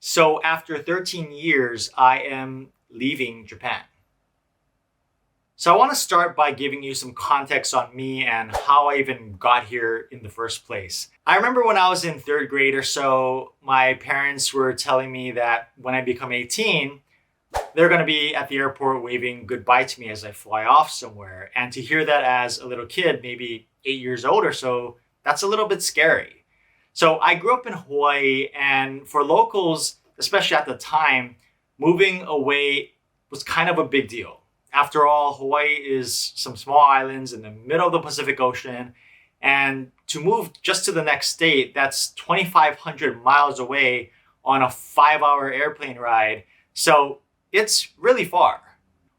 So after 13 years, I am leaving Japan. So I want to start by giving you some context on me and how I even got here in the first place. I remember when I was in third grade or so, my parents were telling me that when I become 18, they're going to be at the airport waving goodbye to me as I fly off somewhere. And to hear that as a little kid, maybe 8 years old or so, that's a little bit scary. So I grew up in Hawaii, and for locals, especially at the time, moving away was kind of a big deal. After all, Hawaii is some small islands in the middle of the Pacific Ocean, and to move just to the next state, that's 2,500 miles away on a 5 hour airplane ride. So it's really far.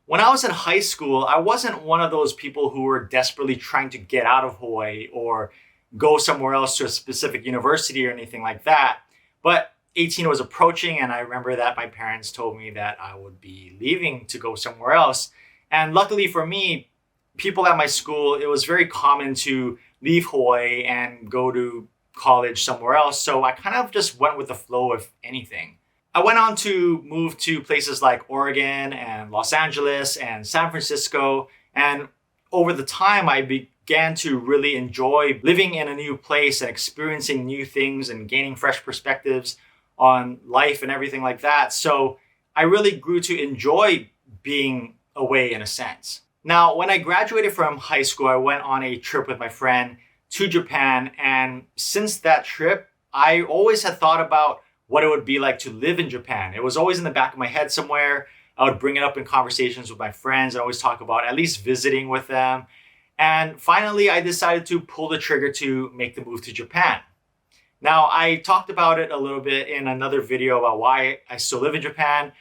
When I was in high school, I wasn't one of those people who were desperately trying to get out of Hawaii or go somewhere else to a specific university or anything like that. But 18 was approaching, and I remember that my parents told me that I would be leaving to go somewhere else. And luckily for me, people at my school, it was very common to leave Hawaii and go to college somewhere else. So I kind of just went with the flow of anything. I went on to move to places like Oregon and Los Angeles and San Francisco. And over the time, I began to really enjoy living in a new place and experiencing new things and gaining fresh perspectives on life and everything like that. So I really grew to enjoy being away in a sense. Now, when I graduated from high school, I went on a trip with my friend to Japan. And since that trip, I always had thought about what it would be like to live in Japan. It was always in the back of my head somewhere. I would bring it up in conversations with my friends and always talk about at least visiting with them. And finally, I decided to pull the trigger to make the move to Japan. Now, I talked about it a little bit in another video about why I still live in Japan,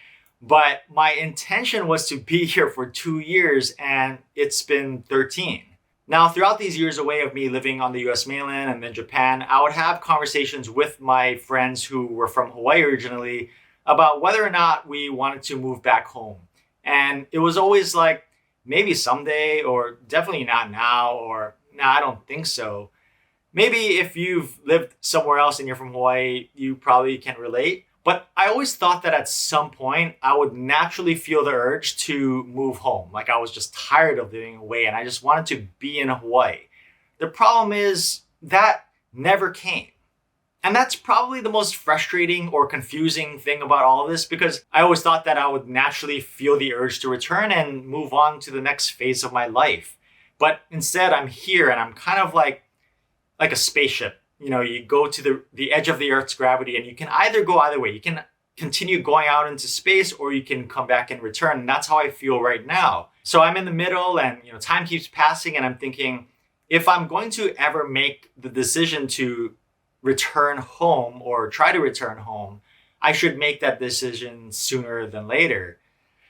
but my intention was to be here for 2 years, and it's been 13. Now, throughout these years away of me living on the US mainland and then Japan, I would have conversations with my friends who were from Hawaii originally about whether or not we wanted to move back home. And it was always like, maybe someday, or definitely not now, or nah, I don't think so. Maybe if you've lived somewhere else and you're from Hawaii, you probably can relate. But I always thought that at some point I would naturally feel the urge to move home. Like I was just tired of living away and I just wanted to be in Hawaii. The problem is that never came. And that's probably the most frustrating or confusing thing about all of this, because I always thought that I would naturally feel the urge to return and move on to the next phase of my life. But instead, I'm here and I'm kind of like a spaceship. You know, you go to the edge of the Earth's gravity and you can either go either way. You can continue going out into space or you can come back and return. And that's how I feel right now. So I'm in the middle and, time keeps passing and I'm thinking, if I'm going to ever make the decision to return home or try to return home, I should make that decision sooner than later.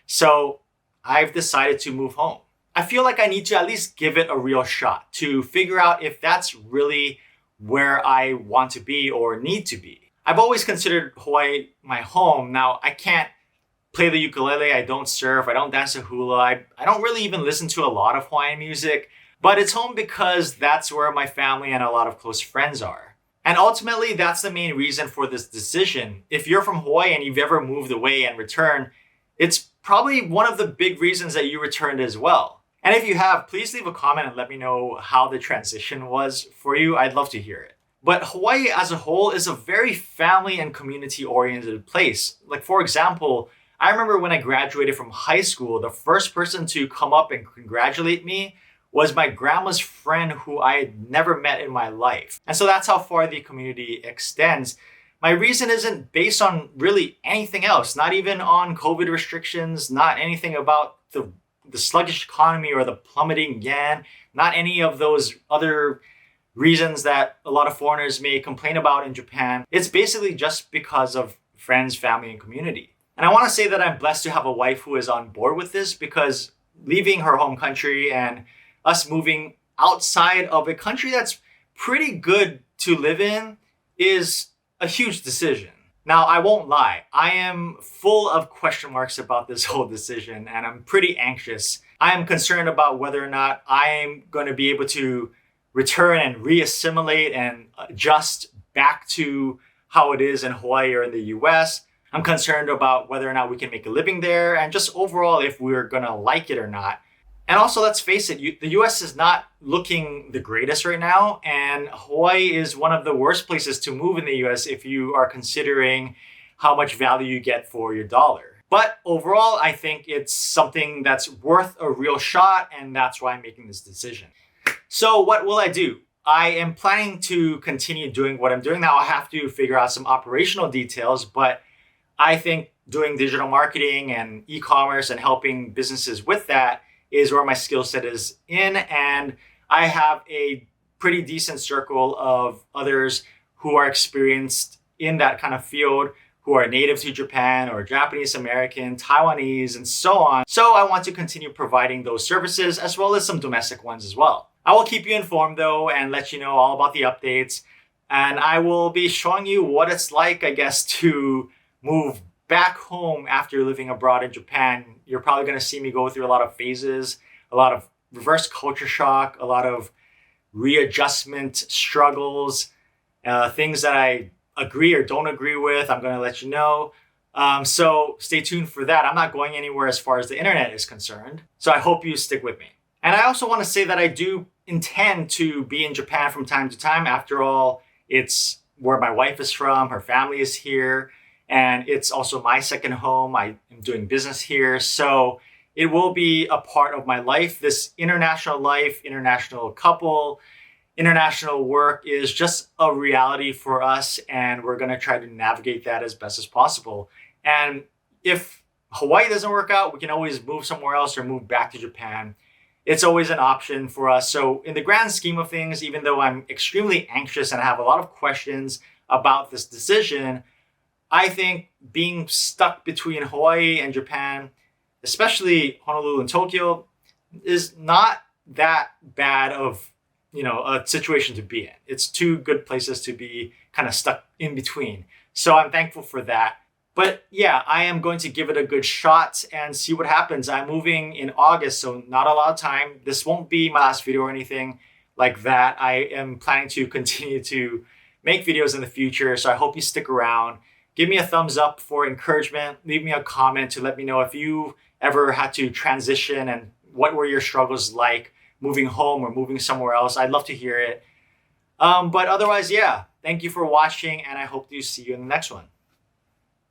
So I've decided to move home. I feel like I need to at least give it a real shot to figure out if that's really where I want to be or need to be. I've always considered Hawaii my home. Now, I can't play the ukulele, I don't surf, I don't dance the hula, I don't really even listen to a lot of Hawaiian music, but it's home because that's where my family and a lot of close friends are. And ultimately, that's the main reason for this decision. If you're from Hawaii and you've ever moved away and returned, it's probably one of the big reasons that you returned as well. And if you have, please leave a comment and let me know how the transition was for you. I'd love to hear it. But Hawaii as a whole is a very family and community oriented place. Like, for example, I remember when I graduated from high school, the first person to come up and congratulate me was my grandma's friend who I had never met in my life. And so that's how far the community extends. My reason isn't based on really anything else, not even on COVID restrictions, not anything about the sluggish economy or the plummeting yen, not any of those other reasons that a lot of foreigners may complain about in Japan. It's basically just because of friends, family, and community. And I want to say that I'm blessed to have a wife who is on board with this, because leaving her home country and us moving outside of a country that's pretty good to live in is a huge decision. Now, I won't lie, I am full of question marks about this whole decision, and I'm pretty anxious. I am concerned about whether or not I am going to be able to return and re-assimilate and adjust back to how it is in Hawaii or in the US. I'm concerned about whether or not we can make a living there and just overall if we're going to like it or not. And also, let's face it, the US is not looking the greatest right now. And Hawaii is one of the worst places to move in the US if you are considering how much value you get for your dollar. But overall, I think it's something that's worth a real shot. And that's why I'm making this decision. So what will I do? I am planning to continue doing what I'm doing now. I have to figure out some operational details, but I think doing digital marketing and e-commerce and helping businesses with that is where my skill set is in. And I have a pretty decent circle of others who are experienced in that kind of field, who are native to Japan or Japanese American, Taiwanese, and so on. So I want to continue providing those services as well as some domestic ones as well. I will keep you informed though and let you know all about the updates. And I will be showing you what it's like, I guess, to move back home after living abroad in Japan. You're probably going to see me go through a lot of phases, a lot of reverse culture shock, a lot of readjustment struggles, things that I agree or don't agree with. I'm going to let you know. So stay tuned for that. I'm not going anywhere as far as the internet is concerned. So I hope you stick with me. And I also want to say that I do intend to be in Japan from time to time. After all, it's where my wife is from. Her family is here. And it's also my second home. I am doing business here. So it will be a part of my life. This international life, international couple, international work is just a reality for us. And we're going to try to navigate that as best as possible. And if Hawaii doesn't work out, we can always move somewhere else or move back to Japan. It's always an option for us. So in the grand scheme of things, even though I'm extremely anxious and I have a lot of questions about this decision, I think being stuck between Hawaii and Japan, especially Honolulu and Tokyo, is not that bad of, a situation to be in. It's two good places to be kind of stuck in between. So I'm thankful for that. But yeah, I am going to give it a good shot and see what happens. I'm moving in August, so not a lot of time. This won't be my last video or anything like that. I am planning to continue to make videos in the future. So I hope you stick around. Give me a thumbs up for encouragement. Leave me a comment to let me know if you ever had to transition and what were your struggles like moving home or moving somewhere else. I'd love to hear it. But otherwise, yeah, thank you for watching and I hope to see you in the next one.